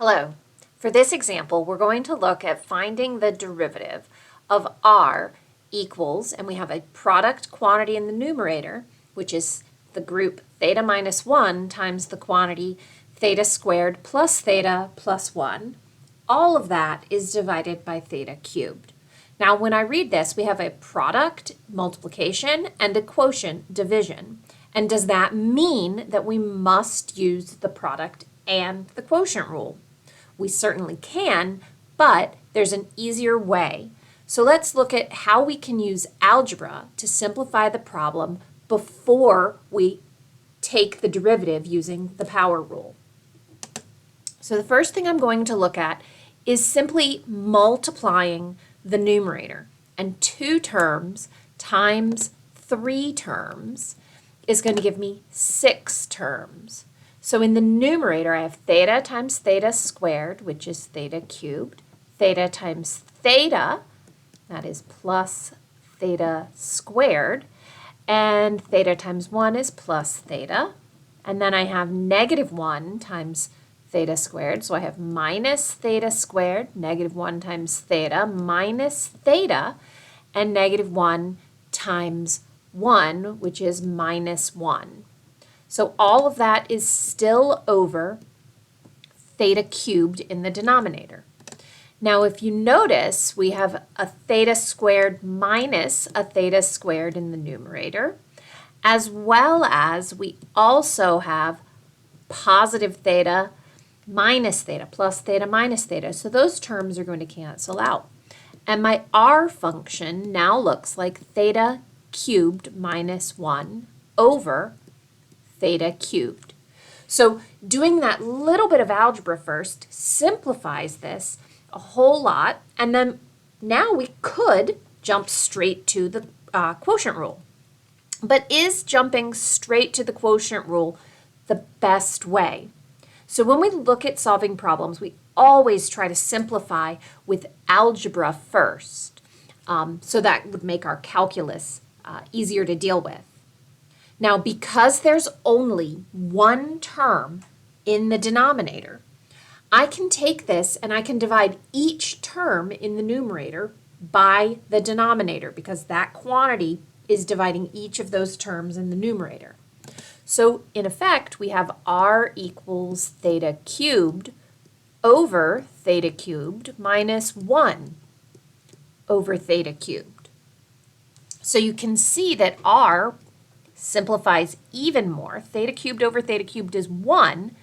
Hello. For this example, we're going to look at finding the derivative of r equals, and we have a product quantity in the numerator, which is the group theta minus 1 times the quantity theta squared plus theta plus 1. All of that is divided by theta cubed. Now, when I read this, we have a product multiplication and a quotient division. And does that mean that we must use the product and the quotient rule? We certainly can, but there's an easier way. So let's look at how we can use algebra to simplify the problem before we take the derivative using the power rule. So the first thing I'm going to look at is simply multiplying the numerator. And 2 terms times 3 terms is going to give me 6 terms. So in the numerator, I have theta times theta squared, which is theta cubed, theta times theta, that is plus theta squared, and theta times 1 is plus theta. And then I have negative 1 times theta squared, so I have minus theta squared, negative 1 times theta, minus theta, and negative 1 times 1, which is minus 1. So all of that is still over theta cubed in the denominator. Now, if you notice, we have a theta squared minus a theta squared in the numerator, as well as we also have positive theta minus theta, plus theta minus theta. So those terms are going to cancel out. And my r function now looks like theta cubed minus 1 over theta cubed. So doing that little bit of algebra first simplifies this a whole lot, and then now we could jump straight to the quotient rule. But is jumping straight to the quotient rule the best way? So when we look at solving problems, we always try to simplify with algebra first. So that would make our calculus easier to deal with. Now, because there's only one term in the denominator, I can take this and I can divide each term in the numerator by the denominator, because that quantity is dividing each of those terms in the numerator. So in effect, we have r equals theta cubed over theta cubed minus 1 over theta cubed. So you can see that r simplifies even more. Theta cubed over theta cubed is 1,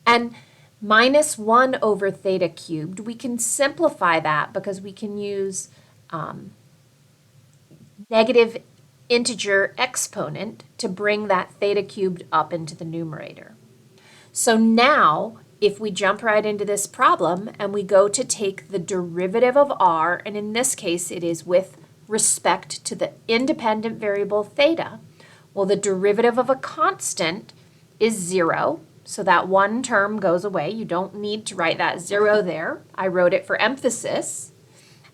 and minus 1 over theta cubed, we can simplify that because we can use negative integer exponent to bring that theta cubed up into the numerator. So now, if we jump right into this problem and we go to take the derivative of r, and in this case it is with respect to the independent variable theta, well, the derivative of a constant is 0, so that one term goes away. You don't need to write that 0 there. I wrote it for emphasis.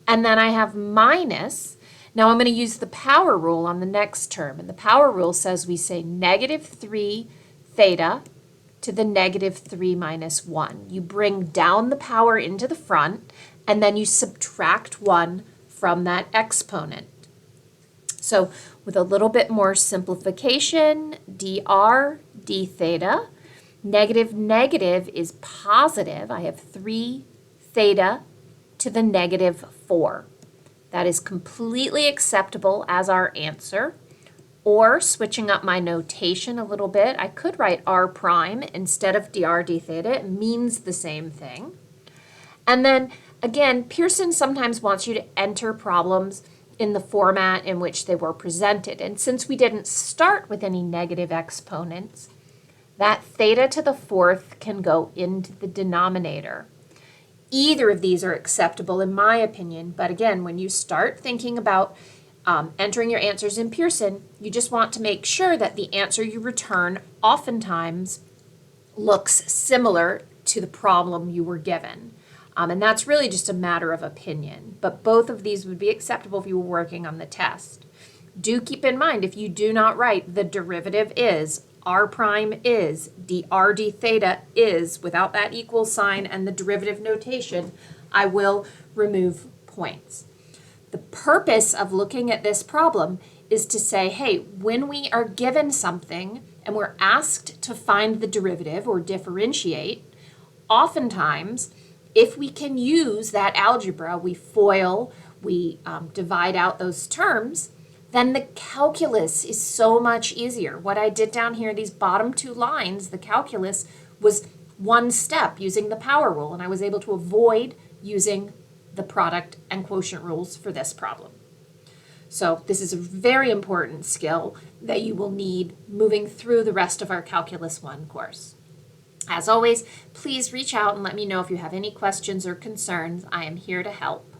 And then I have minus. Now I'm going to use the power rule on the next term, and the power rule says we say negative 3 theta to the negative 3 minus 1. You bring down the power into the front, and then you subtract 1 from that exponent. So with a little bit more simplification, dr d theta, negative negative is positive. I have 3 theta to the negative 4. That is completely acceptable as our answer. Or switching up my notation a little bit, I could write r prime instead of dr d theta. It means the same thing. And then again, Pearson sometimes wants you to enter problems in the format in which they were presented. And since we didn't start with any negative exponents, that theta to the 4th can go into the denominator. Either of these are acceptable in my opinion, but again, when you start thinking about entering your answers in Pearson, you just want to make sure that the answer you return oftentimes looks similar to the problem you were given. And that's really just a matter of opinion. But both of these would be acceptable if you were working on the test. Do keep in mind, if you do not write the derivative is r prime is, dr d theta is, without that equal sign and the derivative notation, I will remove points. The purpose of looking at this problem is to say, hey, when we are given something and we're asked to find the derivative or differentiate, oftentimes, if we can use that algebra, we FOIL, we divide out those terms, then the calculus is so much easier. What I did down here, these bottom two lines, the calculus was one step using the power rule, and I was able to avoid using the product and quotient rules for this problem. So this is a very important skill that you will need moving through the rest of our Calculus 1 course. As always, please reach out and let me know if you have any questions or concerns. I am here to help.